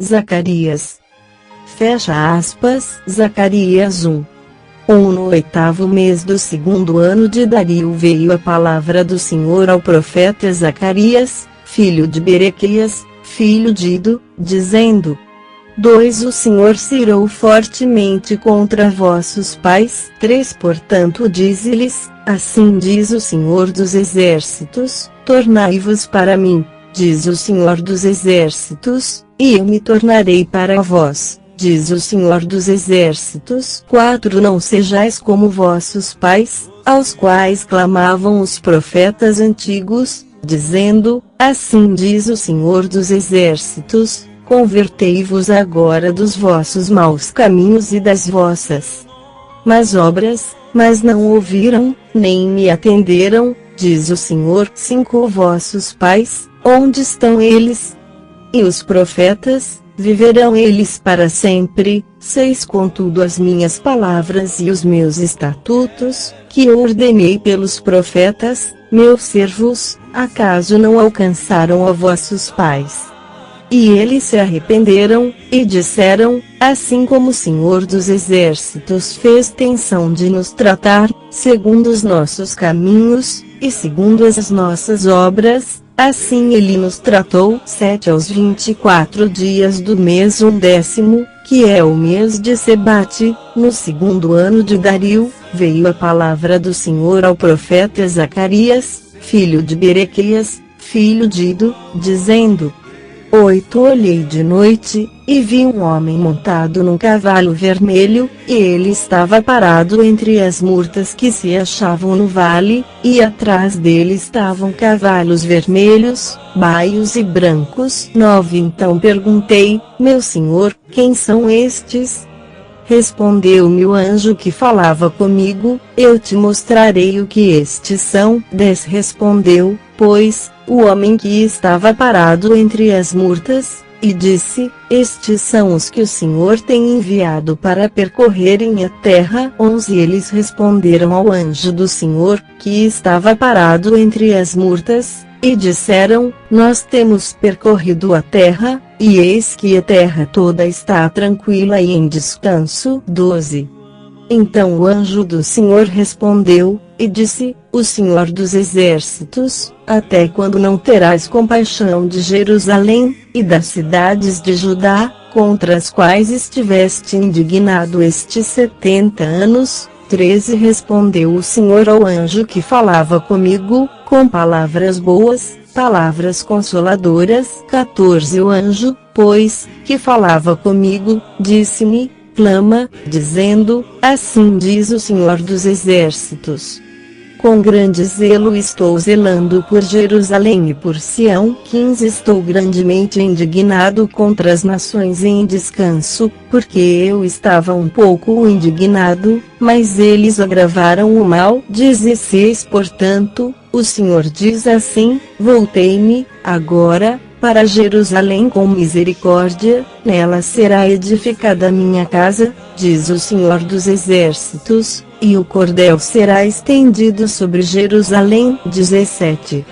Zacarias. Fecha aspas. Zacarias 1. No 8º mês do 2º ano de Dario veio a palavra do Senhor ao profeta Zacarias, filho de Berequias, filho de Ido, dizendo: 2 O Senhor se irou fortemente contra vossos pais. 3 Portanto dize-lhes, assim diz o Senhor dos Exércitos, tornai-vos para mim, diz o Senhor dos Exércitos, e eu me tornarei para vós, diz o Senhor dos Exércitos. 4 Não sejais como vossos pais, aos quais clamavam os profetas antigos, dizendo, assim diz o Senhor dos Exércitos, convertei-vos agora dos vossos maus caminhos e das vossas más obras, mas não ouviram, nem me atenderam, diz o Senhor. 5 Vossos pais, onde estão eles? E os profetas, viverão eles para sempre. 6 Contudo as minhas palavras e os meus estatutos, que eu ordenei pelos profetas, meus servos, acaso não alcançaram a vossos pais? E eles se arrependeram, e disseram, assim como o Senhor dos Exércitos fez tensão de nos tratar, segundo os nossos caminhos, e segundo as nossas obras, assim ele nos tratou. 7 Aos 24 dias do mês 11º, que é o mês de Sebate, no 2º ano de Dario, veio a palavra do Senhor ao profeta Zacarias, filho de Berequias, filho de Ido, dizendo: 8 Olhei de noite, e vi um homem montado num cavalo vermelho, e ele estava parado entre as murtas que se achavam no vale, e atrás dele estavam cavalos vermelhos, baios e brancos. 9 Então perguntei, meu senhor, quem são estes? Respondeu-me o anjo que falava comigo, eu te mostrarei o que estes são. 10 Respondeu, pois, o homem que estava parado entre as murtas, e disse, estes são os que o Senhor tem enviado para percorrerem a terra. 11 Eles responderam ao anjo do Senhor, que estava parado entre as murtas, e disseram, nós temos percorrido a terra, e eis que a terra toda está tranquila e em descanso. 12 Então o anjo do Senhor respondeu, e disse, o Senhor dos Exércitos, até quando não terás compaixão de Jerusalém, e das cidades de Judá, contra as quais estiveste indignado estes 70 anos? 13 Respondeu o Senhor ao anjo que falava comigo, com palavras boas, palavras consoladoras. 14 O anjo, pois, que falava comigo, disse-me, clama, dizendo, assim diz o Senhor dos Exércitos, com grande zelo estou zelando por Jerusalém e por Sião. 15 Estou grandemente indignado contra as nações em descanso, porque eu estava um pouco indignado, mas eles agravaram o mal. 16 Portanto, o Senhor diz assim, voltei-me, agora, para Jerusalém com misericórdia, nela será edificada a minha casa, diz o Senhor dos Exércitos, e o cordel será estendido sobre Jerusalém. 17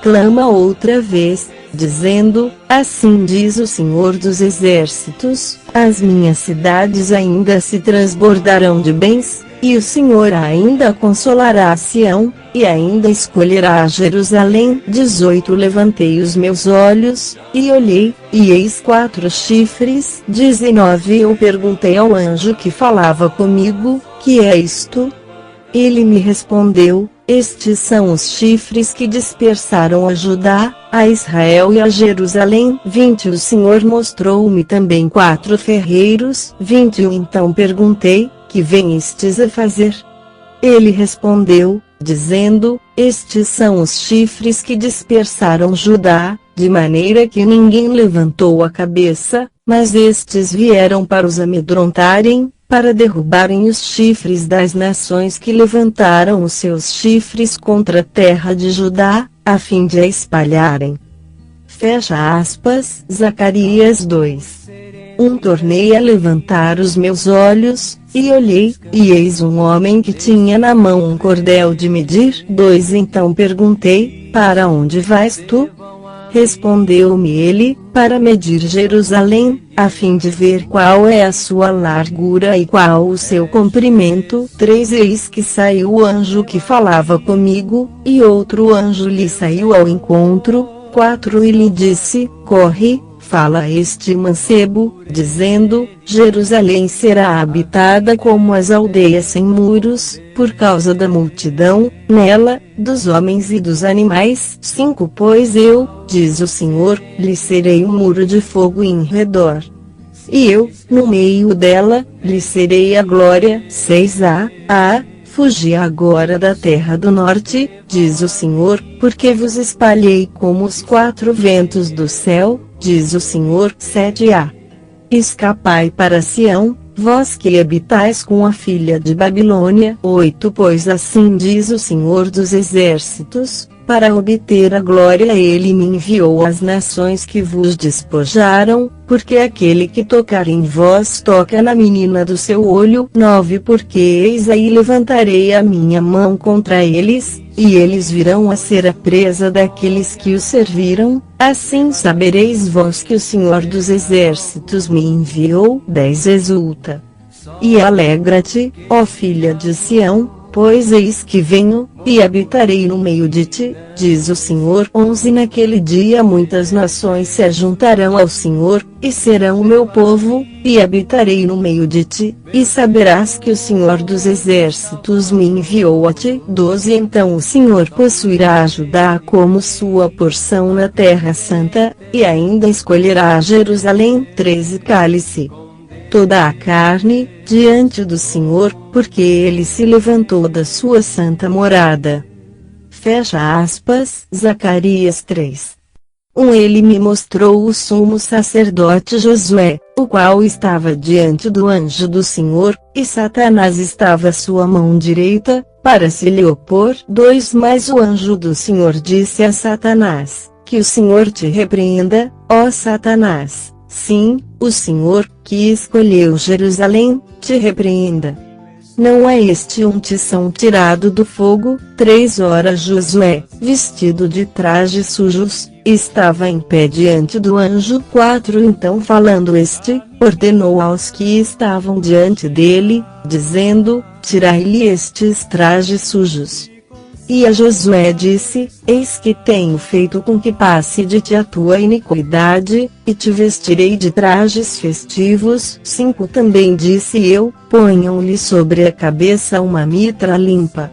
Clama outra vez, dizendo, assim diz o Senhor dos Exércitos, as minhas cidades ainda se transbordarão de bens, e o Senhor ainda consolará Sião, e ainda escolherá Jerusalém. 18 Levantei os meus olhos, e olhei, e eis 4 chifres. 19 Eu perguntei ao anjo que falava comigo, que é isto? Ele me respondeu, estes são os chifres que dispersaram a Judá, a Israel e a Jerusalém. 20 O Senhor mostrou-me também 4 ferreiros. 21 Então perguntei, que venistes a fazer? Ele respondeu, dizendo, estes são os chifres que dispersaram Judá, de maneira que ninguém levantou a cabeça, mas estes vieram para os amedrontarem, para derrubarem os chifres das nações que levantaram os seus chifres contra a terra de Judá, a fim de a espalharem. Fecha aspas. Zacarias 2. Tornei a levantar os meus olhos, e olhei, e eis um homem que tinha na mão um cordel de medir. 2 Então perguntei, para onde vais tu? Respondeu-me ele, para medir Jerusalém, a fim de ver qual é a sua largura e qual o seu comprimento. 3 Eis que saiu o anjo que falava comigo, e outro anjo lhe saiu ao encontro. 4 E lhe disse, corre, fala a este mancebo, dizendo, Jerusalém será habitada como as aldeias sem muros, por causa da multidão, nela, dos homens e dos animais. 5 Pois eu, diz o Senhor, lhe serei um muro de fogo em redor. E eu, no meio dela, lhe serei a glória. 6 Fugi agora da terra do norte, diz o Senhor, porque vos espalhei como os 4 ventos do céu, diz o Senhor. 7 Escapai para Sião, vós que habitais com a filha de Babilônia. 8 Pois assim diz o Senhor dos Exércitos, para obter a glória ele me enviou às nações que vos despojaram, porque aquele que tocar em vós toca na menina do seu olho. 9 Porque eis aí levantarei a minha mão contra eles, e eles virão a ser a presa daqueles que os serviram, assim sabereis vós que o Senhor dos Exércitos me enviou. 10 Exulta e alegra-te, ó filha de Sião, pois eis que venho, e habitarei no meio de ti, diz o Senhor. 11 Naquele dia muitas nações se ajuntarão ao Senhor, e serão o meu povo, e habitarei no meio de ti, e saberás que o Senhor dos Exércitos me enviou a ti. 12 Então o Senhor possuirá Judá como sua porção na terra santa, e ainda escolherá Jerusalém. 13 Cale-se toda a carne, diante do Senhor, porque ele se levantou da sua santa morada. Fecha aspas. Zacarias 3. Ele me mostrou o sumo sacerdote Josué, o qual estava diante do anjo do Senhor, e Satanás estava à sua mão direita, para se lhe opor. 2 Mas o anjo do Senhor disse a Satanás, que o Senhor te repreenda, ó Satanás. Sim, o Senhor, que escolheu Jerusalém, te repreenda. Não é este um tição tirado do fogo? 3 Josué, vestido de trajes sujos, estava em pé diante do anjo. 4 Então falando este, ordenou aos que estavam diante dele, dizendo, tirai-lhe estes trajes sujos. E a Josué disse, eis que tenho feito com que passe de ti a tua iniquidade, e te vestirei de trajes festivos. 5 Também disse eu, ponham-lhe sobre a cabeça uma mitra limpa.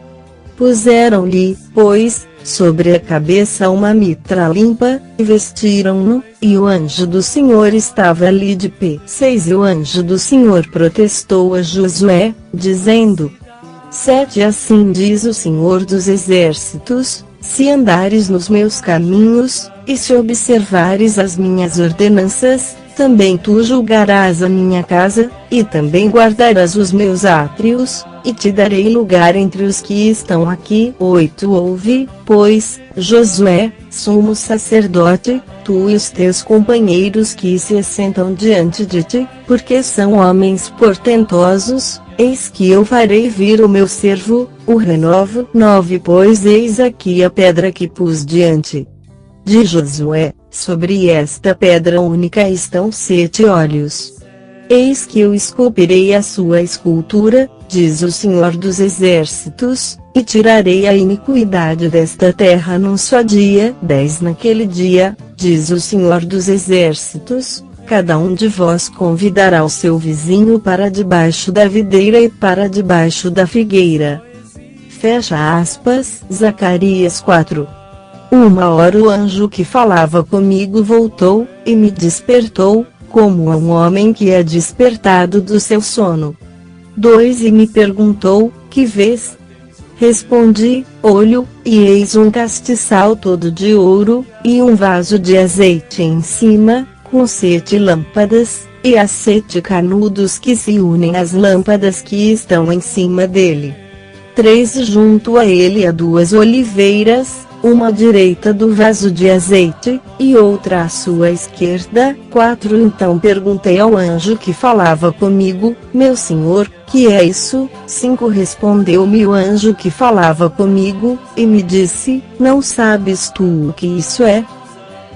Puseram-lhe, pois, sobre a cabeça uma mitra limpa, e vestiram-no, e o anjo do Senhor estava ali de pé. 6 E o anjo do Senhor protestou a Josué, dizendo, 7 Assim diz o Senhor dos Exércitos, se andares nos meus caminhos, e se observares as minhas ordenanças, também tu julgarás a minha casa, e também guardarás os meus átrios, e te darei lugar entre os que estão aqui. 8 Ouve, pois, Josué, sumo sacerdote, tu e os teus companheiros que se assentam diante de ti, porque são homens portentosos. Eis que eu farei vir o meu servo, o renovo. 9 Pois eis aqui a pedra que pus diante de Josué, sobre esta pedra única estão 7 olhos. Eis que eu esculpirei a sua escultura, diz o Senhor dos Exércitos, e tirarei a iniquidade desta terra num só dia. 10 Naquele dia, diz o Senhor dos Exércitos, cada um de vós convidará o seu vizinho para debaixo da videira e para debaixo da figueira. Fecha aspas. Zacarias 4. 1 O anjo que falava comigo voltou, e me despertou, como a um homem que é despertado do seu sono. 2 E me perguntou, que vês? Respondi, olho, e eis um castiçal todo de ouro, e um vaso de azeite em cima, com 7 lâmpadas, e há 7 canudos que se unem às lâmpadas que estão em cima dele. 3 Junto a ele há 2 oliveiras, uma à direita do vaso de azeite, e outra à sua esquerda. 4 Então perguntei ao anjo que falava comigo, meu senhor, que é isso? 5 Respondeu-me o anjo que falava comigo, e me disse, não sabes tu o que isso é?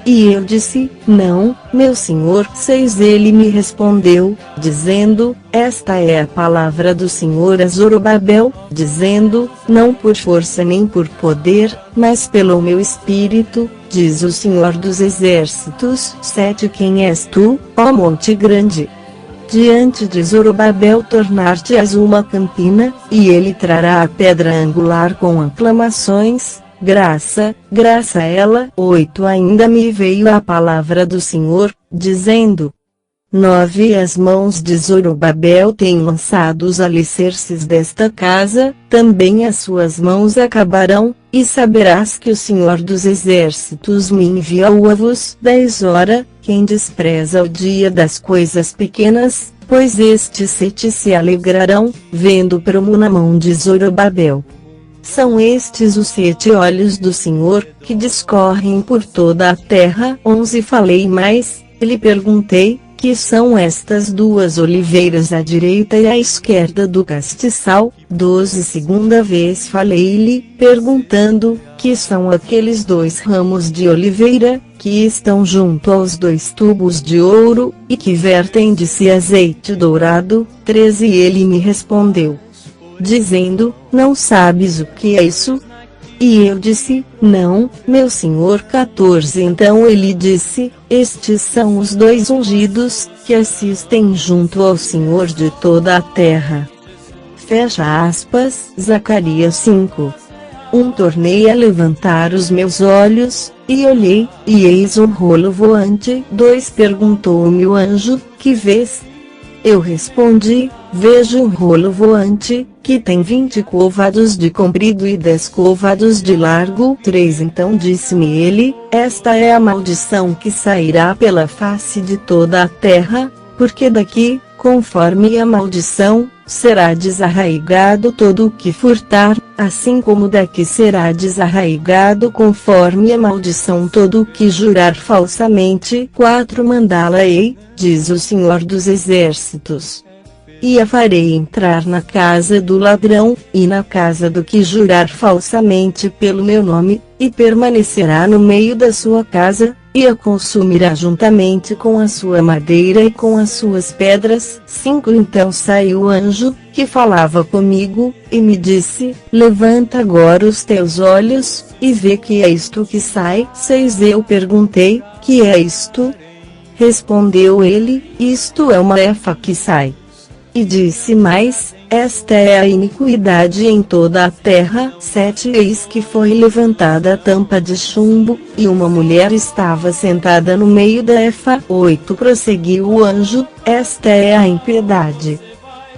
E eu disse, não, meu senhor. 6. Ele me respondeu, dizendo, esta é a palavra do Senhor a Zorobabel, dizendo, não por força nem por poder, mas pelo meu espírito, diz o Senhor dos Exércitos. 7. Quem és tu, ó monte grande? Diante de Zorobabel tornar-te-ás uma campina, e ele trará a pedra angular com aclamações. Graça, graça a ela. 8. Ainda me veio a palavra do Senhor, dizendo, 9. As mãos de Zorobabel têm lançado os alicerces desta casa, também as suas mãos acabarão, e saberás que o Senhor dos Exércitos me enviou-vos. 10. Ora, quem despreza o dia das coisas pequenas, pois estes 7 se alegrarão, vendo prumo na mão de Zorobabel. São estes os 7 olhos do Senhor, que discorrem por toda a terra. 11. Falei mais, lhe perguntei, que são estas 2 oliveiras à direita e à esquerda do castiçal? 12. Segunda vez falei-lhe, perguntando, que são aqueles 2 ramos de oliveira, que estão junto aos 2 tubos de ouro, e que vertem de si azeite dourado? 13. Ele me respondeu, dizendo, não sabes o que é isso? E eu disse, não, meu senhor. 14. Então ele disse, estes são os 2 ungidos, que assistem junto ao Senhor de toda a terra. Fecha aspas. Zacarias 5. Tornei a levantar os meus olhos, e olhei, e eis um rolo voante. 2. Perguntou-me o anjo, que vês? Eu respondi, vejo um rolo voante, que tem 20 côvados de comprido e 10 côvados de largo. 3. Então disse-me ele, esta é a maldição que sairá pela face de toda a terra, porque daqui, conforme a maldição, será desarraigado todo o que furtar, assim como daqui será desarraigado conforme a maldição todo o que jurar falsamente. 4. Mandá-la-ei, diz o Senhor dos Exércitos. E a farei entrar na casa do ladrão, e na casa do que jurar falsamente pelo meu nome, e permanecerá no meio da sua casa, e a consumirá juntamente com a sua madeira e com as suas pedras. 5. Então saiu o anjo, que falava comigo, e me disse, levanta agora os teus olhos, e vê que é isto que sai. 6. Eu perguntei, que é isto? Respondeu ele, isto é uma efa que sai. E disse mais, esta é a iniquidade em toda a terra. 7. Eis que foi levantada a tampa de chumbo, e uma mulher estava sentada no meio da efa. 8. Prosseguiu o anjo, esta é a impiedade.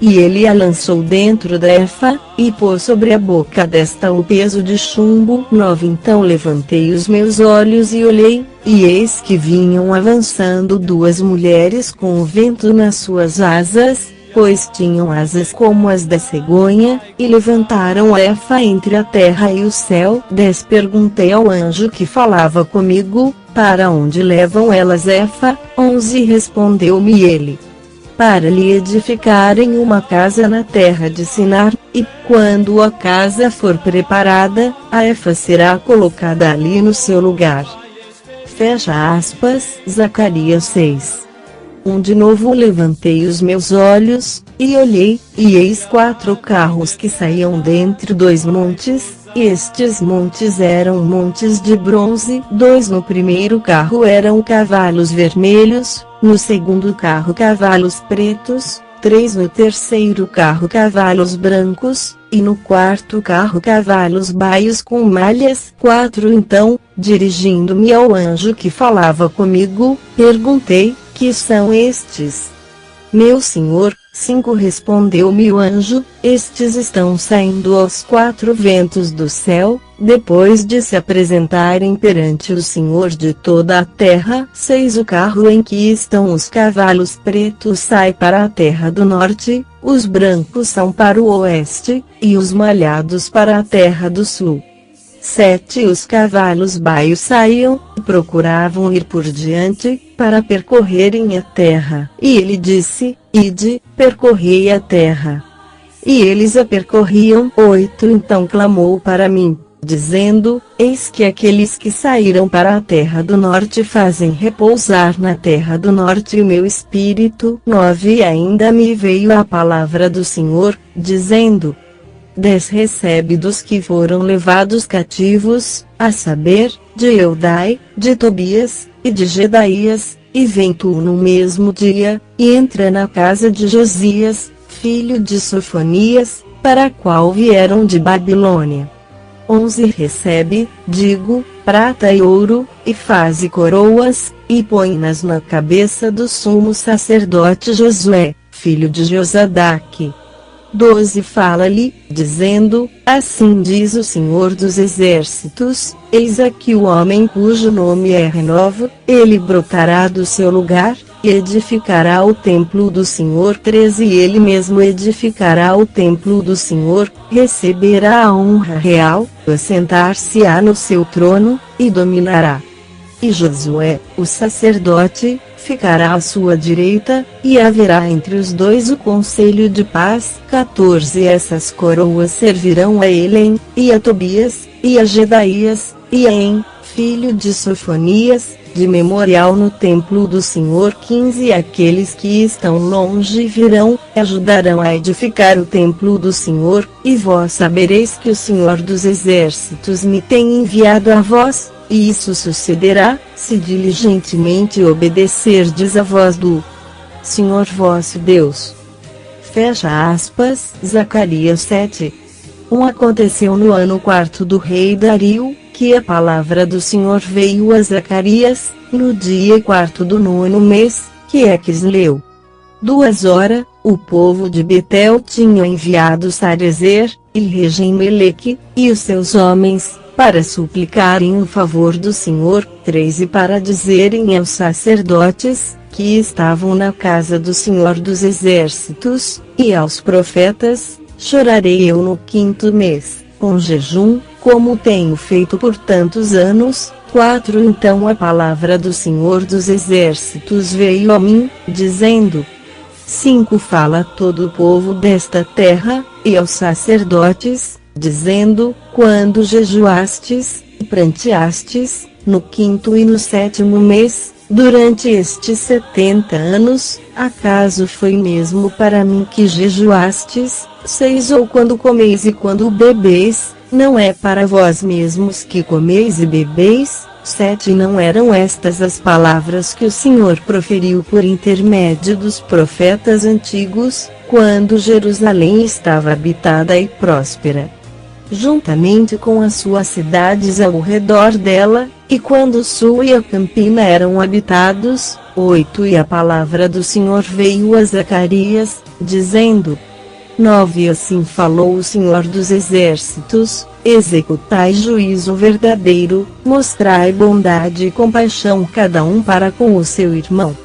E ele a lançou dentro da efa, e pôs sobre a boca desta o peso de chumbo. 9. Então levantei os meus olhos e olhei, e eis que vinham avançando 2 mulheres com o vento nas suas asas, pois tinham asas como as da cegonha, e levantaram a efa entre a terra e o céu. 10. Perguntei ao anjo que falava comigo, para onde levam elas efa? 11. Respondeu-me ele, para lhe edificarem uma casa na terra de Sinar, e, quando a casa for preparada, a efa será colocada ali no seu lugar. Fecha aspas. Zacarias 6. De novo levantei os meus olhos, e olhei, e eis 4 carros que saíam dentre 2 montes, e estes montes eram montes de bronze. 2. No primeiro carro eram cavalos vermelhos, no segundo carro cavalos pretos, 3. No terceiro carro cavalos brancos, e no quarto carro cavalos baios com malhas. 4. Então, dirigindo-me ao anjo que falava comigo, perguntei, que são estes? Meu senhor. 5. Respondeu-me o anjo, estes estão saindo aos 4 ventos do céu, depois de se apresentarem perante o Senhor de toda a terra. 6. O carro em que estão os cavalos pretos sai para a terra do norte, os brancos são para o oeste, e os malhados para a terra do sul. 7. Os cavalos baios saíam, e procuravam ir por diante, para percorrerem a terra. E ele disse, ide, percorrei a terra. E eles a percorriam. 8. Então clamou para mim, dizendo: Eis que aqueles que saíram para a terra do norte fazem repousar na terra do norte o meu espírito. 9 E ainda me veio a palavra do Senhor, dizendo: 10 Recebe dos que foram levados cativos, a saber, de Eudai, de Tobias, e de Jedaías, e vem tu no mesmo dia, e entra na casa de Josias, filho de Sofonias, para a qual vieram de Babilônia. 11 Recebe, digo, prata e ouro, e faze coroas, e põe-nas na cabeça do sumo sacerdote Josué, filho de Josadaque. 12 Fala-lhe, dizendo: Assim diz o Senhor dos Exércitos: Eis aqui o homem cujo nome é Renovo, ele brotará do seu lugar, e edificará o templo do Senhor. 13 Ele mesmo edificará o templo do Senhor, receberá a honra real, assentar-se-á no seu trono, e dominará. E Josué, o sacerdote, ficará à sua direita, e haverá entre os dois o conselho de paz. 14 Essas coroas servirão a Elém, e a Tobias, e a Jedaías, e a En, filho de Sofonias, de memorial no templo do Senhor. 15 Aqueles que estão longe virão, ajudarão a edificar o templo do Senhor, e vós sabereis que o Senhor dos Exércitos me tem enviado a vós. E isso sucederá, se diligentemente obedecerdes a voz do Senhor vosso Deus. Fecha aspas. Zacarias 7. Aconteceu no ano 4º do rei Dario, que a palavra do Senhor veio a Zacarias, no dia 4º do 9º mês, que é Quisleu. 2 horas, o povo de Betel tinha enviado Sarezer, e Regem-Meleque, e os seus homens, para suplicarem o favor do Senhor. 13 Para dizerem aos sacerdotes, que estavam na casa do Senhor dos Exércitos, e aos profetas: Chorarei eu no 5º mês, com jejum, como tenho feito por tantos anos. 4 Então a palavra do Senhor dos Exércitos veio a mim, dizendo: 5 Fala a todo o povo desta terra, e aos sacerdotes, dizendo: Quando jejuastes, e pranteastes, no 5º e no 7º mês, durante estes 70 anos, acaso foi mesmo para mim que jejuastes? 6 Ou quando comeis e quando bebeis, não é para vós mesmos que comeis e bebeis? 7 Não eram estas as palavras que o Senhor proferiu por intermédio dos profetas antigos, quando Jerusalém estava habitada e próspera, juntamente com as suas cidades ao redor dela, e quando o sul e a campina eram habitados? 8 E a palavra do Senhor veio a Zacarias, dizendo: 9 Assim falou o Senhor dos Exércitos: Executai juízo verdadeiro, mostrai bondade e compaixão cada um para com o seu irmão.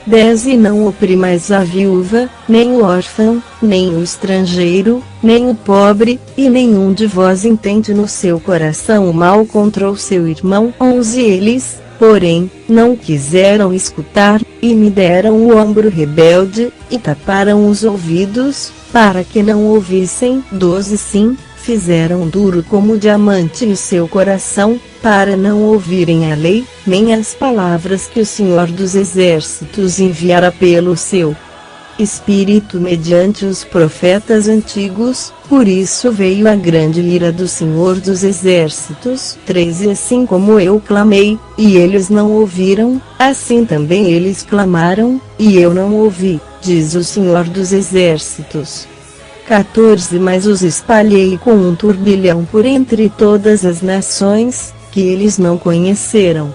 10 E não oprimais a viúva, nem o órfão, nem o estrangeiro, nem o pobre, e nenhum de vós intente no seu coração o mal contra o seu irmão. 11 Eles, porém, não quiseram escutar, e me deram o ombro rebelde, e taparam os ouvidos, para que não ouvissem. 12 Sim, fizeram duro como diamante o seu coração, para não ouvirem a lei, nem as palavras que o Senhor dos Exércitos enviara pelo seu Espírito mediante os profetas antigos. Por isso veio a grande ira do Senhor dos Exércitos. 13 Assim como eu clamei, e eles não ouviram, assim também eles clamaram, e eu não ouvi, diz o Senhor dos Exércitos. 14 Mas os espalhei com um turbilhão por entre todas as nações, que eles não conheceram.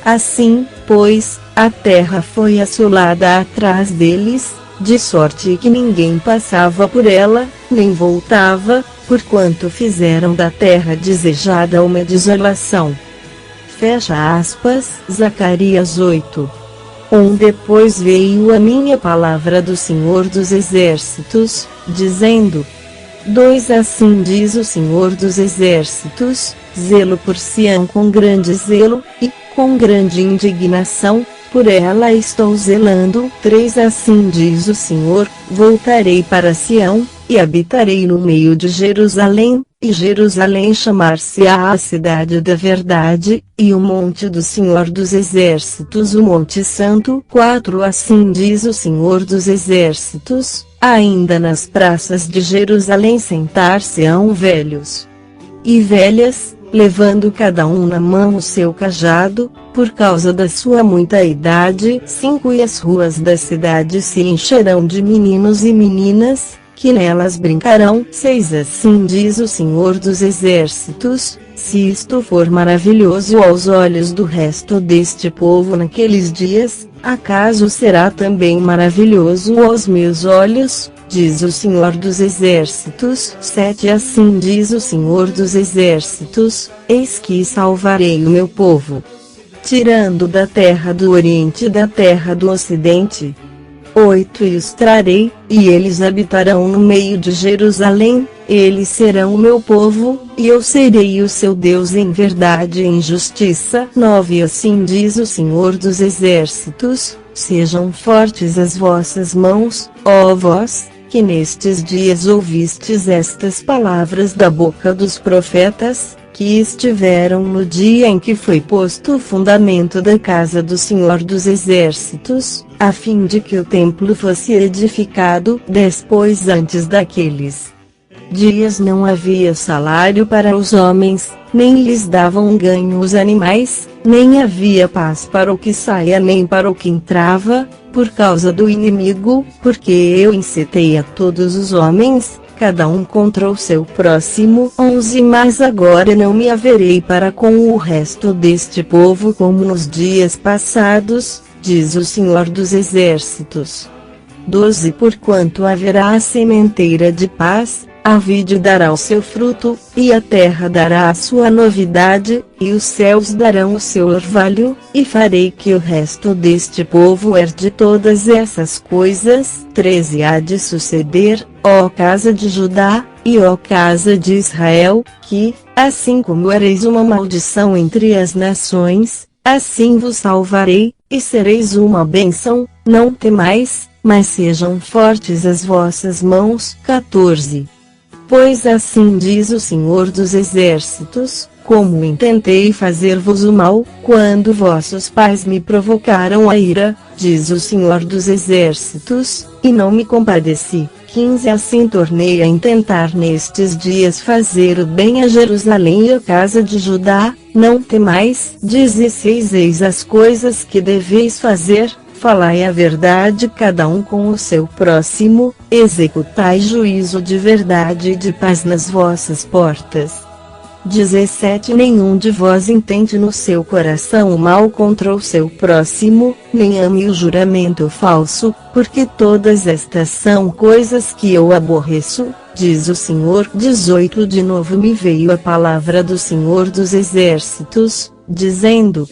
Assim, pois, a terra foi assolada atrás deles, de sorte que ninguém passava por ela, nem voltava, porquanto fizeram da terra desejada uma desolação. Fecha aspas. Zacarias 8. Depois veio a minha palavra do Senhor dos Exércitos, dizendo: 2 Assim diz o Senhor dos Exércitos: Zelo por Sião com grande zelo, e, com grande indignação, por ela estou zelando. 3 Assim diz o Senhor: Voltarei para Sião, e habitarei no meio de Jerusalém, e Jerusalém chamar-se-á a cidade da verdade, e o monte do Senhor dos Exércitos o Monte Santo. 4 Assim diz o Senhor dos Exércitos, ainda nas praças de Jerusalém sentar-se-ão velhos e velhas, levando cada um na mão o seu cajado, por causa da sua muita idade. 5 E as ruas da cidade se encherão de meninos e meninas, que nelas brincarão. 6 Assim diz o Senhor dos Exércitos, se isto for maravilhoso aos olhos do resto deste povo naqueles dias, acaso será também maravilhoso aos meus olhos, diz o Senhor dos Exércitos. 7 Assim diz o Senhor dos Exércitos, eis que salvarei o meu povo, tirando da terra do Oriente e da terra do Ocidente. 8 E os trarei, e eles habitarão no meio de Jerusalém, eles serão o meu povo, e eu serei o seu Deus em verdade e em justiça. 9 Assim diz o Senhor dos Exércitos, sejam fortes as vossas mãos, ó vós, que nestes dias ouvistes estas palavras da boca dos profetas, que estiveram no dia em que foi posto o fundamento da casa do Senhor dos Exércitos, a fim de que o templo fosse edificado. 10 Pois antes daqueles dias não havia salário para os homens, nem lhes davam ganho os animais, nem havia paz para o que saía nem para o que entrava, por causa do inimigo, porque eu incitei a todos os homens, cada um contra o seu próximo. 11 Mas agora não me haverei para com o resto deste povo como nos dias passados, diz o Senhor dos Exércitos. 12 Porquanto haverá a sementeira de paz, a vide dará o seu fruto, e a terra dará a sua novidade, e os céus darão o seu orvalho, e farei que o resto deste povo herde todas essas coisas. 13 Há de suceder, ó casa de Judá, e ó casa de Israel, que, assim como ereis uma maldição entre as nações, assim vos salvarei, e sereis uma bênção. Não temais, mas sejam fortes as vossas mãos. 14 Pois assim diz o Senhor dos Exércitos, como intentei fazer-vos o mal, quando vossos pais me provocaram a ira, diz o Senhor dos Exércitos, e não me compadeci. 15 Assim tornei a intentar nestes dias fazer o bem a Jerusalém e a casa de Judá, não temais. 16 Eis as coisas que deveis fazer, falai a verdade cada um com o seu próximo, executai juízo de verdade e de paz nas vossas portas. 17 Nenhum de vós intente no seu coração o mal contra o seu próximo, nem ame o juramento falso, porque todas estas são coisas que eu aborreço, diz o Senhor. 18 De novo me veio a palavra do Senhor dos Exércitos, dizendo: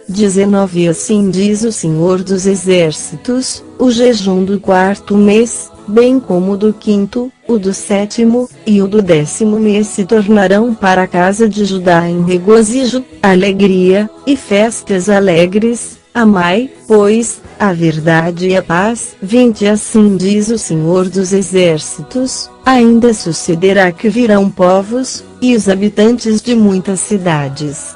19 Assim diz o Senhor dos Exércitos, o jejum do 4º mês, bem como o do 5º, o do 7º, e o do 10º mês se tornarão para a casa de Judá em regozijo, alegria, e festas alegres. Amai, pois, a verdade e a paz. 20 Assim diz o Senhor dos Exércitos, ainda sucederá que virão povos, e os habitantes de muitas cidades.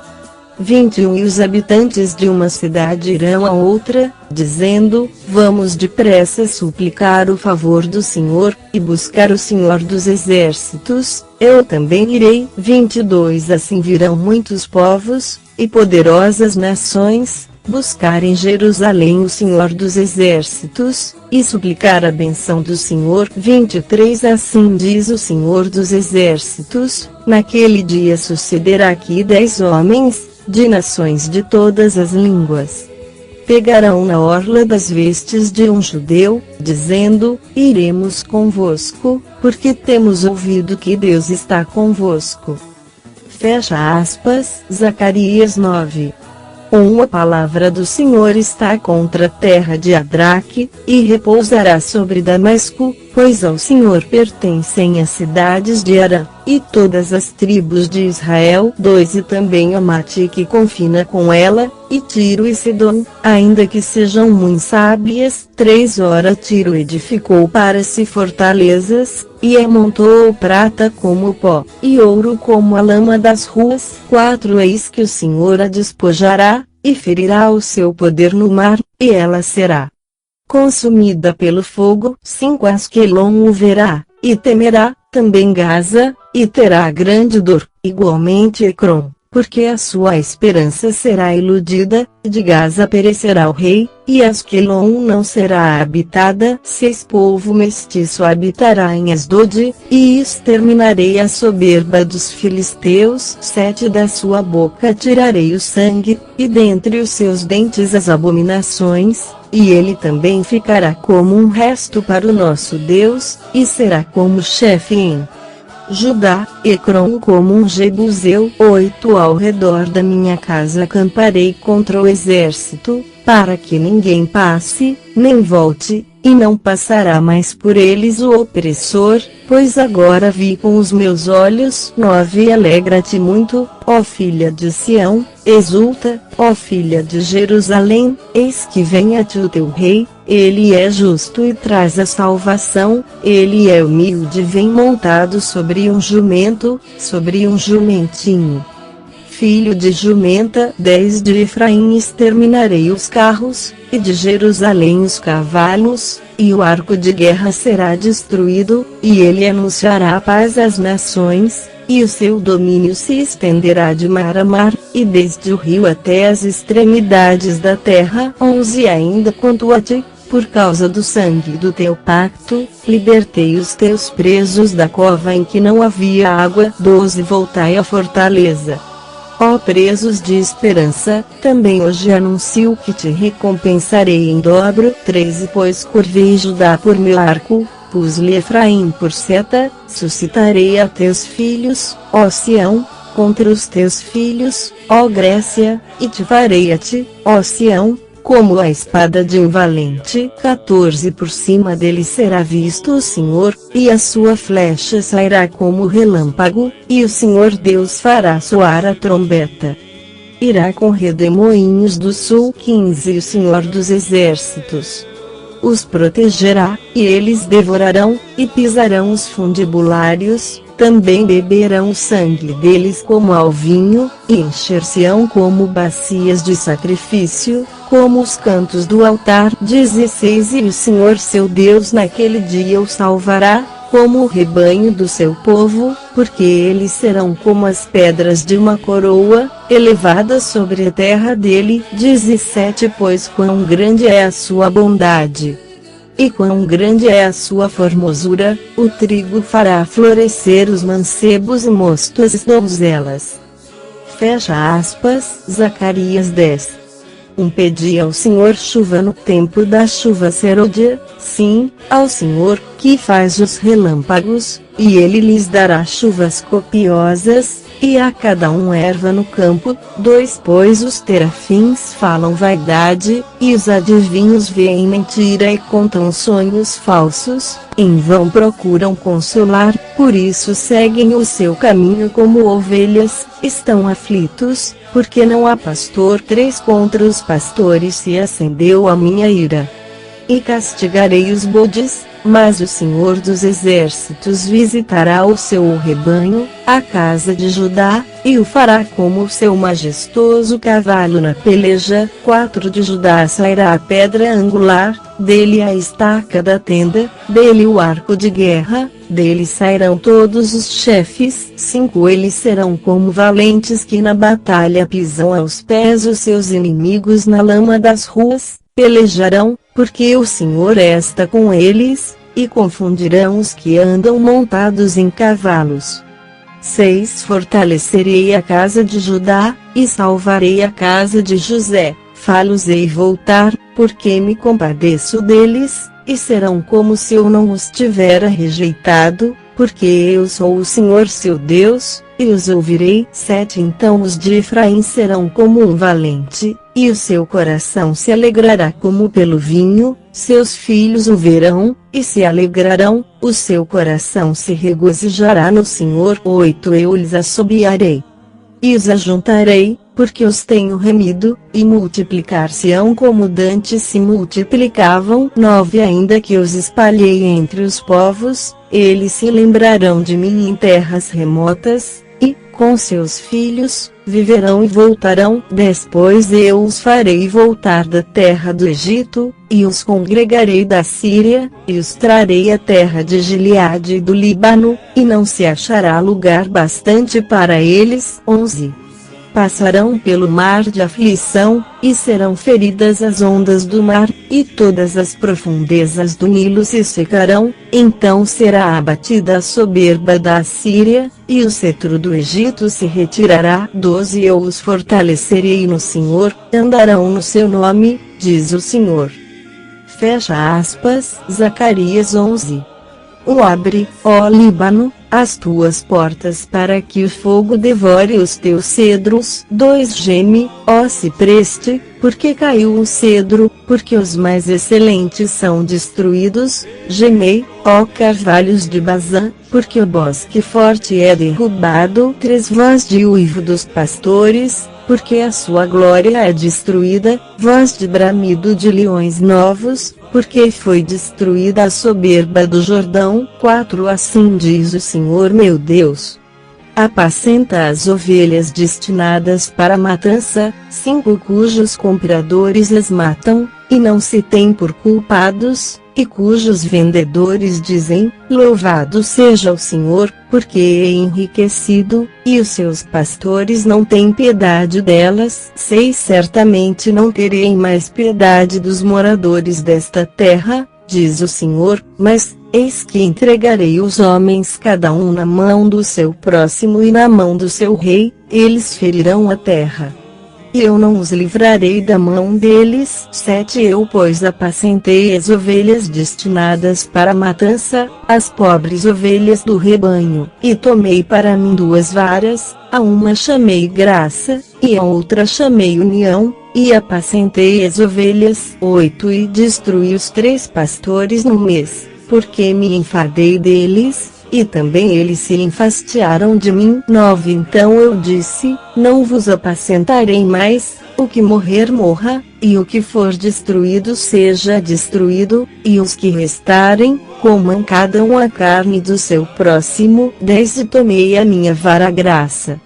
21 E os habitantes de uma cidade irão a outra, dizendo: vamos depressa suplicar o favor do Senhor, e buscar o Senhor dos Exércitos, eu também irei. 22 Assim virão muitos povos, e poderosas nações, buscar em Jerusalém o Senhor dos Exércitos, e suplicar a benção do Senhor. 23 Assim diz o Senhor dos Exércitos, naquele dia sucederá que 10 homens, de nações de todas as línguas, pegarão na orla das vestes de um judeu, dizendo: iremos convosco, porque temos ouvido que Deus está convosco. Fecha aspas. Zacarias 9. A palavra do Senhor está contra a terra de Adraque, e repousará sobre Damasco, pois ao Senhor pertencem as cidades de Arã, e todas as tribos de Israel. 2 E também Amate que confina com ela, e Tiro e Sidom, ainda que sejam muito sábias. 3 Ora Tiro edificou para si fortalezas, e amontoou prata como o pó, e ouro como a lama das ruas. 4 Eis que o Senhor a despojará, e ferirá o seu poder no mar, e ela será consumida pelo fogo. 5 Asquelon o verá, e temerá, também Gaza, e terá grande dor, igualmente Ecrom, porque a sua esperança será iludida. De Gaza perecerá o rei, e Asquelon não será habitada. 6 Povo mestiço habitará em Asdod, e exterminarei a soberba dos filisteus. 7 Da sua boca tirarei o sangue, e dentre os seus dentes as abominações, e ele também ficará como um resto para o nosso Deus, e será como chefe em Judá, Ecrom como um jebuseu. 8 Ao redor da minha casa acamparei contra o exército, para que ninguém passe, nem volte, e não passará mais por eles o opressor, pois agora vi com os meus olhos. 9 Alegra-te muito, ó filha de Sião, exulta, ó filha de Jerusalém, eis que vem a ti o teu rei, ele é justo e traz a salvação, ele é humilde e vem montado sobre um jumento, sobre um jumentinho, filho de jumenta. 10 De Efraim exterminarei os carros, e de Jerusalém os cavalos, e o arco de guerra será destruído, e ele anunciará a paz às nações, e o seu domínio se estenderá de mar a mar, e desde o rio até as extremidades da terra. 11 Ainda quanto a ti, por causa do sangue do teu pacto, libertei os teus presos da cova em que não havia água. 12 Voltai à fortaleza, ó presos de esperança, também hoje anuncio que te recompensarei em dobro. 13 Pois curvei Judá por meu arco, pus-lhe Efraim por seta, suscitarei a teus filhos, ó Sião, contra os teus filhos, ó Grécia, e te farei a ti, ó Sião, como a espada de um valente. 14 Por cima dele será visto o Senhor, e a sua flecha sairá como relâmpago, e o Senhor Deus fará soar a trombeta. Irá com redemoinhos do sul. 15 O Senhor dos exércitos os protegerá, e eles devorarão, e pisarão os fundibulários, também beberão o sangue deles como ao vinho, e encher-se-ão como bacias de sacrifício, como os cantos do altar. 16 E o Senhor seu Deus naquele dia o salvará, como o rebanho do seu povo, porque eles serão como as pedras de uma coroa, elevadas sobre a terra dele. 17 Pois quão grande é a sua bondade, e quão grande é a sua formosura, o trigo fará florescer os mancebos e mosto as donzelas. Fecha aspas. Zacarias 10. Pedi ao Senhor chuva no tempo da chuva serôdia, sim, ao Senhor, que faz os relâmpagos, e ele lhes dará chuvas copiosas, e a cada um erva no campo. 2 Pois os terafins falam vaidade, e os adivinhos veem mentira e contam sonhos falsos, em vão procuram consolar, por isso seguem o seu caminho como ovelhas, estão aflitos, porque não há pastor. 3 Contra os pastores se acendeu a minha ira, e castigarei os bodes, mas o Senhor dos exércitos visitará o seu rebanho, a casa de Judá, e o fará como o seu majestoso cavalo na peleja. 4 De Judá sairá a pedra angular, dele a estaca da tenda, dele o arco de guerra, dele sairão todos os chefes. 5 Eles serão como valentes que na batalha pisam aos pés os seus inimigos na lama das ruas, pelejarão, porque o Senhor está com eles, e confundirão os que andam montados em cavalos. 6 Fortalecerei a casa de Judá, e salvarei a casa de José, fá-los-ei voltar, porque me compadeço deles, e serão como se eu não os tivera rejeitado, porque eu sou o Senhor seu Deus, e os ouvirei. 7 Então os de Efraim serão como um valente, e o seu coração se alegrará como pelo vinho, seus filhos o verão, e se alegrarão, o seu coração se regozijará no Senhor. 8 Eu lhes assobiarei e os ajuntarei, porque os tenho remido, e multiplicar-se-ão como dantes se multiplicavam. 9 Ainda que os espalhei entre os povos, eles se lembrarão de mim em terras remotas, e, com seus filhos, viverão e voltarão. Depois eu os farei voltar da terra do Egito, e os congregarei da Síria, e os trarei à terra de Gileade e do Líbano, e não se achará lugar bastante para eles. 11 Passarão pelo mar de aflição, e serão feridas as ondas do mar, e todas as profundezas do Nilo se secarão. Então será abatida a soberba da Assíria, e o cetro do Egito se retirará. 12 Eu os fortalecerei no Senhor, andarão no seu nome, diz o Senhor. Fecha aspas. Zacarias 11. Abre, ó Líbano, as tuas portas para que o fogo devore os teus cedros. 2 Geme, ó cipreste, porque caiu o cedro, porque os mais excelentes são destruídos. Gemei, ó carvalhos de Bazã, porque o bosque forte é derrubado. 3 Voz de uivo dos pastores, porque a sua glória é destruída. Voz de bramido de leões novos, porque foi destruída a soberba do Jordão. 4 Assim diz o Senhor meu Deus: apacenta as ovelhas destinadas para a matança, 5 Cujos compradores as matam, e não se têm por culpados, e cujos vendedores dizem: louvado seja o Senhor, porque é enriquecido, e os seus pastores não têm piedade delas. 6 Certamente não terei mais piedade dos moradores desta terra, diz o Senhor, mas, eis que entregarei os homens cada um na mão do seu próximo e na mão do seu rei, eles ferirão a terra, e eu não os livrarei da mão deles. 7 Eu pois apacentei as ovelhas destinadas para a matança, as pobres ovelhas do rebanho, e tomei para mim 2 varas, a uma chamei graça, e a outra chamei união, e apacentei as ovelhas. 8 E destruí os 3 pastores no mês, porque me enfadei deles, e também eles se enfastiaram de mim. 9 Então eu disse: não vos apacentarei mais, o que morrer morra, e o que for destruído seja destruído, e os que restarem, comam cada um a carne do seu próximo. 10 E tomei a minha vara graça,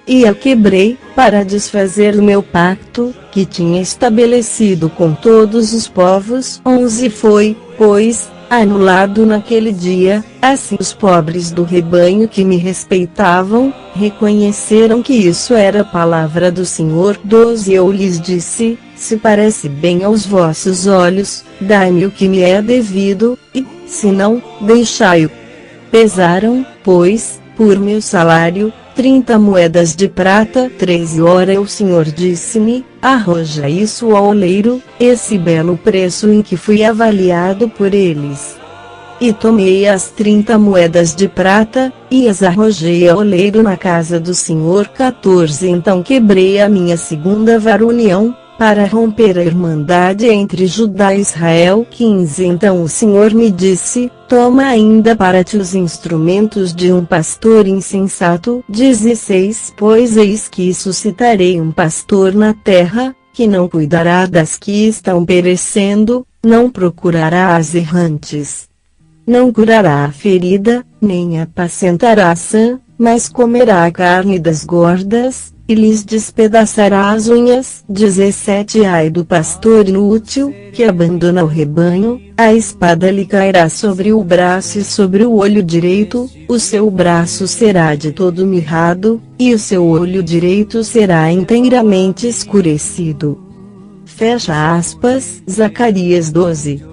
e a quebrei, para desfazer o meu pacto, que tinha estabelecido com todos os povos. 11 Foi, pois, anulado naquele dia, assim os pobres do rebanho que me respeitavam, reconheceram que isso era a palavra do Senhor. 12 Eu lhes disse: se parece bem aos vossos olhos, dai-me o que me é devido, e, se não, deixai-o. Pesaram, pois, por meu salário, 30 moedas de prata. 13 Ora o Senhor disse-me: arroja isso ao oleiro, esse belo preço em que fui avaliado por eles. E tomei as 30 moedas de prata, e as arrojei ao oleiro na casa do Senhor. 14 Então quebrei a minha segunda vara união, para romper a irmandade entre Judá e Israel. 15 Então o Senhor me disse: toma ainda para ti os instrumentos de um pastor insensato. 16 Pois eis que suscitarei um pastor na terra, que não cuidará das que estão perecendo, não procurará as errantes, não curará a ferida, nem apacentará a sã, mas comerá a carne das gordas, e lhes despedaçará as unhas. 17 Ai do pastor inútil, que abandona o rebanho, a espada lhe cairá sobre o braço e sobre o olho direito, o seu braço será de todo mirrado, e o seu olho direito será inteiramente escurecido. Fecha aspas. Zacarias 12.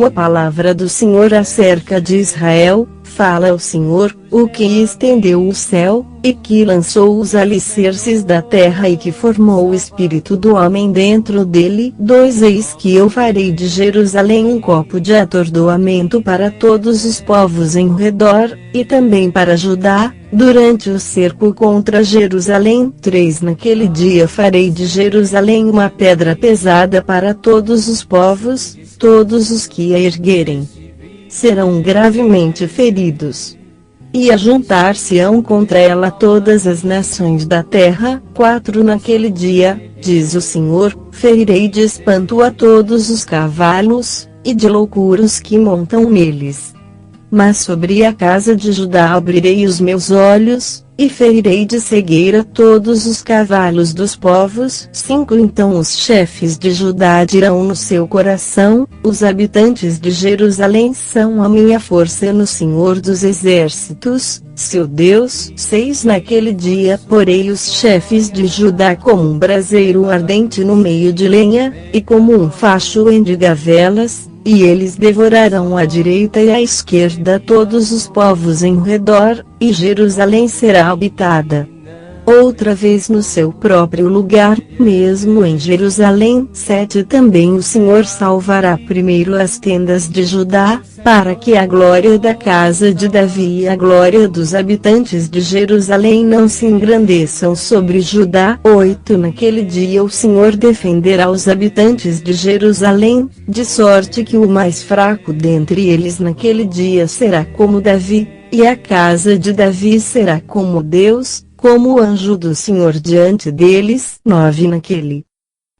A palavra do Senhor acerca de Israel. fala o Senhor, o que estendeu o céu, e que lançou os alicerces da terra e que formou o espírito do homem dentro dele. 2 Eis que eu farei de Jerusalém um copo de atordoamento para todos os povos em redor, e também para Judá, durante o cerco contra Jerusalém. 3 Naquele dia farei de Jerusalém uma pedra pesada para todos os povos, todos os que a erguerem serão gravemente feridos. E ajuntar-se-ão contra ela todas as nações da terra. 4 Naquele dia, diz o Senhor, ferirei de espanto a todos os cavalos, e de loucura os que montam neles. Mas sobre a casa de Judá abrirei os meus olhos, e ferirei de cegueira todos os cavalos dos povos. 5 Então os chefes de Judá dirão no seu coração, os habitantes de Jerusalém são a minha força no Senhor dos exércitos, seu Deus. 6 Naquele dia porei os chefes de Judá como um braseiro ardente no meio de lenha, e como um facho de gavelas, e eles devorarão à direita e à esquerda todos os povos em redor, e Jerusalém será habitada outra vez no seu próprio lugar, mesmo em Jerusalém. 7 Também o Senhor salvará primeiro as tendas de Judá, para que a glória da casa de Davi e a glória dos habitantes de Jerusalém não se engrandeçam sobre Judá. 8 Naquele dia o Senhor defenderá os habitantes de Jerusalém, de sorte que o mais fraco dentre eles naquele dia será como Davi, e a casa de Davi será como Deus, como o anjo do Senhor diante deles. 9 Naquele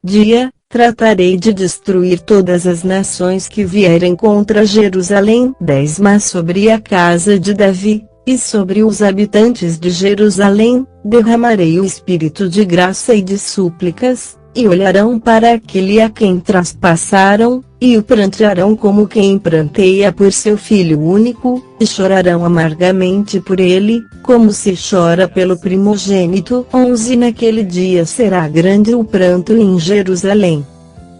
dia, tratarei de destruir todas as nações que vierem contra Jerusalém. 10 Mas sobre a casa de Davi, e sobre os habitantes de Jerusalém, derramarei o espírito de graça e de súplicas, e olharão para aquele a quem traspassaram, e o prantearão como quem pranteia por seu filho único, e chorarão amargamente por ele, como se chora pelo primogênito. 11 Naquele dia será grande o pranto em Jerusalém,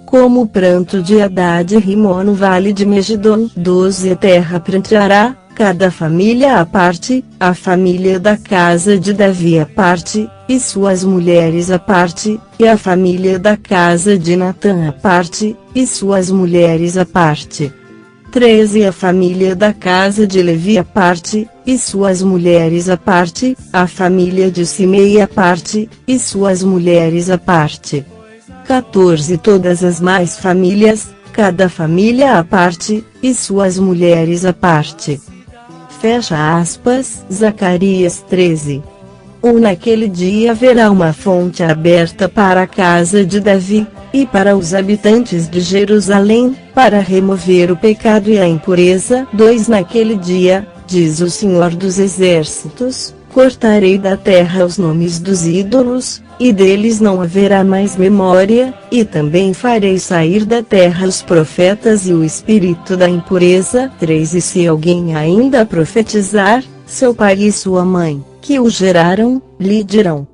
como o pranto de Hadad e Rimon no vale de Megiddo. 12 A terra pranteará, cada família à parte, a família da casa de Davi à parte, e suas mulheres à parte, e a família da casa de Natã à parte, e suas mulheres à parte. 13 A família da casa de Levi à parte, e suas mulheres à parte, a família de Simei à parte, e suas mulheres à parte. 14 Todas as mais famílias, cada família à parte, e suas mulheres à parte. Fecha aspas. Zacarias 13. Naquele dia haverá uma fonte aberta para a casa de Davi, e para os habitantes de Jerusalém, para remover o pecado e a impureza. 2 Naquele dia, diz o Senhor dos Exércitos, cortarei da terra os nomes dos ídolos, e deles não haverá mais memória, e também farei sair da terra os profetas e o espírito da impureza. 3 E se alguém ainda profetizar, seu pai e sua mãe, que o geraram, lhe dirão: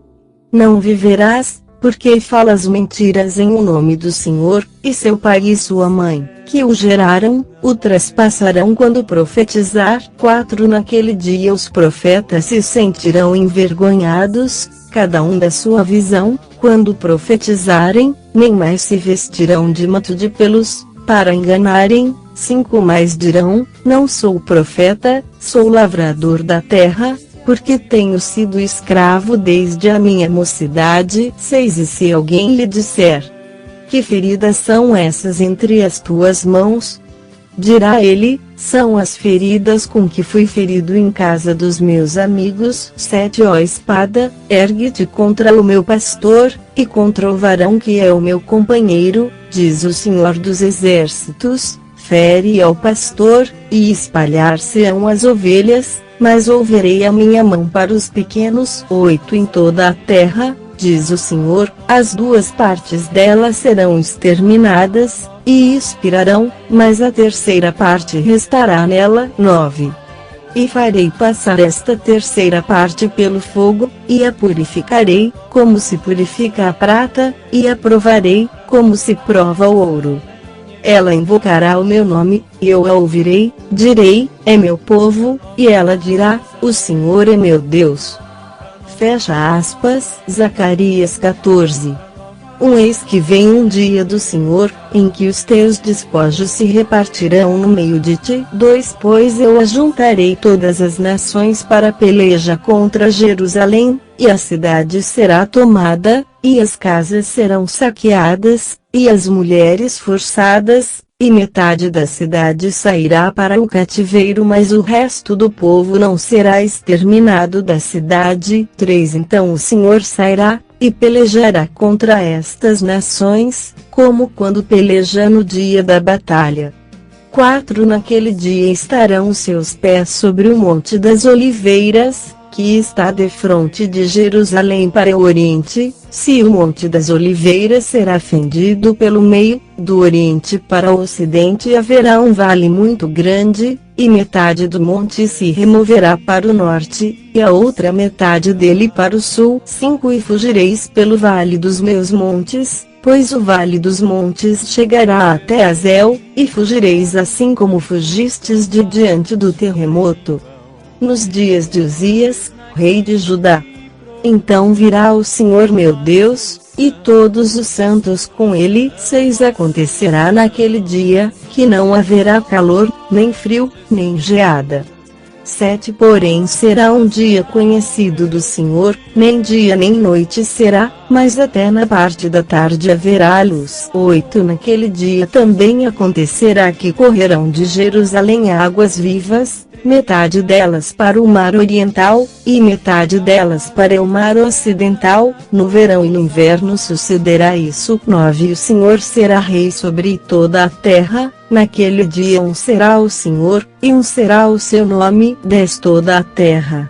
não viverás, porque falas mentiras em o nome do Senhor. E seu pai e sua mãe, que o geraram, o traspassarão quando profetizar. 4 Naquele dia os profetas se sentirão envergonhados, cada um da sua visão, quando profetizarem, nem mais se vestirão de manto de pelos, para enganarem. 5 Mais dirão: não sou profeta, sou lavrador da terra, porque tenho sido escravo desde a minha mocidade. 6 E se alguém lhe disser: que feridas são essas entre as tuas mãos? Dirá ele: são as feridas com que fui ferido em casa dos meus amigos. 7 Ó espada, ergue-te contra o meu pastor, e contra o varão que é o meu companheiro, diz o Senhor dos Exércitos, fere ao pastor, e espalhar-se-ão as ovelhas, mas volverei a minha mão para os pequenos. 8 Em toda a terra, diz o Senhor, as 2 partes dela serão exterminadas, e expirarão, mas a terceira parte restará nela. 9 E farei passar esta terceira parte pelo fogo, e a purificarei, como se purifica a prata, e a provarei, como se prova o ouro. ela invocará o meu nome, e eu a ouvirei, direi, é meu povo, e ela dirá, o Senhor é meu Deus. Fecha aspas, Zacarias 14. Eis que vem um dia do Senhor, em que os teus despojos se repartirão no meio de ti. 2 Pois eu ajuntarei todas as nações para a peleja contra Jerusalém, e a cidade será tomada, e as casas serão saqueadas, e as mulheres forçadas, e metade da cidade sairá para o cativeiro, mas o resto do povo não será exterminado da cidade. 3 Então o Senhor sairá, e pelejará contra estas nações, como quando peleja no dia da batalha. 4 Naquele dia estarão os seus pés sobre o Monte das Oliveiras, que está defronte de Jerusalém para o oriente. Se o Monte das Oliveiras será fendido pelo meio, do oriente para o ocidente haverá um vale muito grande, e metade do monte se removerá para o norte, e a outra metade dele para o sul. 5 E fugireis pelo vale dos meus montes, pois o vale dos montes chegará até Azel, e fugireis assim como fugistes de diante do terremoto. Nos dias de Uzias, rei de Judá. Então virá o Senhor meu Deus, e todos os santos com ele. 6 Acontecerá naquele dia, que não haverá calor, nem frio, nem geada. 7 Porém será um dia conhecido do Senhor, nem dia nem noite será, mas até na parte da tarde haverá luz. 8 Naquele dia também acontecerá que correrão de Jerusalém águas vivas, metade delas para o mar oriental, e metade delas para o mar ocidental. No verão e no inverno sucederá isso. 9 O Senhor será rei sobre toda a terra. Naquele dia um será o Senhor, e um será o seu nome. 10 Toda a terra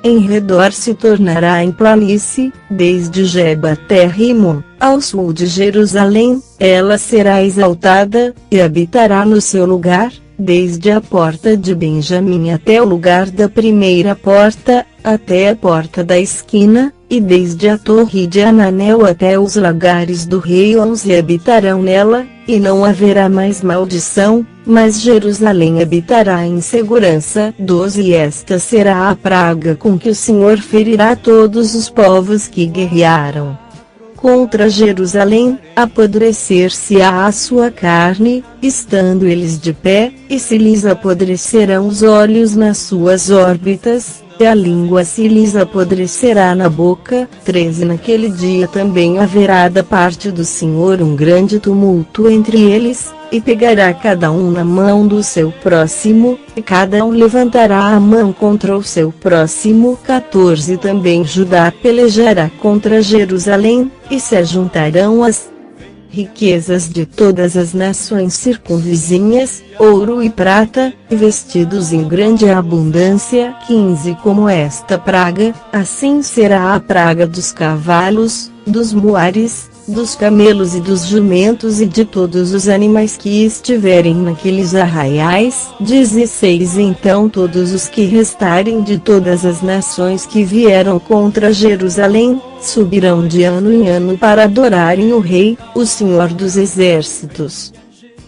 em redor se tornará em planície, desde Geba até Rimon, ao sul de Jerusalém, ela será exaltada, e habitará no seu lugar, desde a porta de Benjamim até o lugar da primeira porta, até a porta da esquina, e desde a torre de Ananel até os lagares do rei. 11 Habitarão nela, e não haverá mais maldição, mas Jerusalém habitará em segurança. 12 E esta será a praga com que o Senhor ferirá todos os povos que guerrearam contra Jerusalém: apodrecer-se-á a sua carne, estando eles de pé, e se lhes apodrecerão os olhos nas suas órbitas, e a língua se lhes apodrecerá na boca. 13 Naquele dia também haverá da parte do Senhor um grande tumulto entre eles, e pegará cada um na mão do seu próximo, e cada um levantará a mão contra o seu próximo. 14 Também Judá pelejará contra Jerusalém, e se ajuntarão as riquezas de todas as nações circunvizinhas, ouro e prata, vestidos em grande abundância. 15 Como esta praga, assim será a praga dos cavalos, dos muares, dos camelos e dos jumentos e de todos os animais que estiverem naqueles arraiais. 16 Então todos os que restarem de todas as nações que vieram contra Jerusalém, subirão de ano em ano para adorarem o Rei, o Senhor dos Exércitos,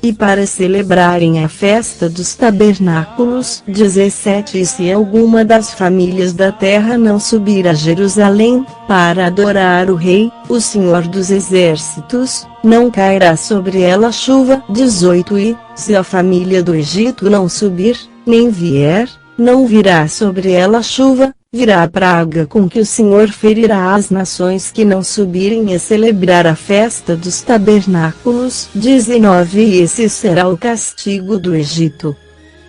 e para celebrarem a festa dos tabernáculos. 17 E se alguma das famílias da terra não subir a Jerusalém, para adorar o Rei, o Senhor dos Exércitos, não cairá sobre ela chuva. 18 E, se a família do Egito não subir, nem vier, não virá sobre ela chuva, virá a praga com que o Senhor ferirá as nações que não subirem a celebrar a festa dos tabernáculos. 19 E esse será o castigo do Egito,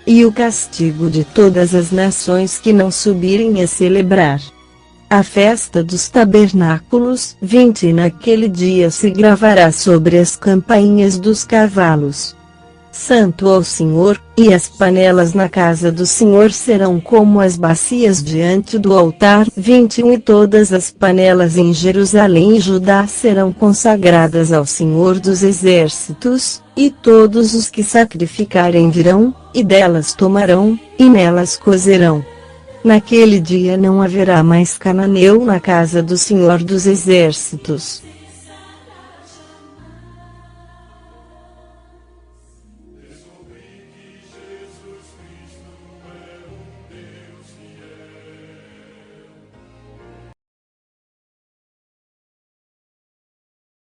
e o castigo de todas as nações que não subirem a celebrar a festa dos tabernáculos. 20 E naquele dia se gravará sobre as campainhas dos cavalos: Santo ao Senhor, e as panelas na casa do Senhor serão como as bacias diante do altar. 21 E todas as panelas em Jerusalém e Judá serão consagradas ao Senhor dos Exércitos, e todos os que sacrificarem virão, e delas tomarão, e nelas cozerão. Naquele dia não haverá mais cananeu na casa do Senhor dos Exércitos.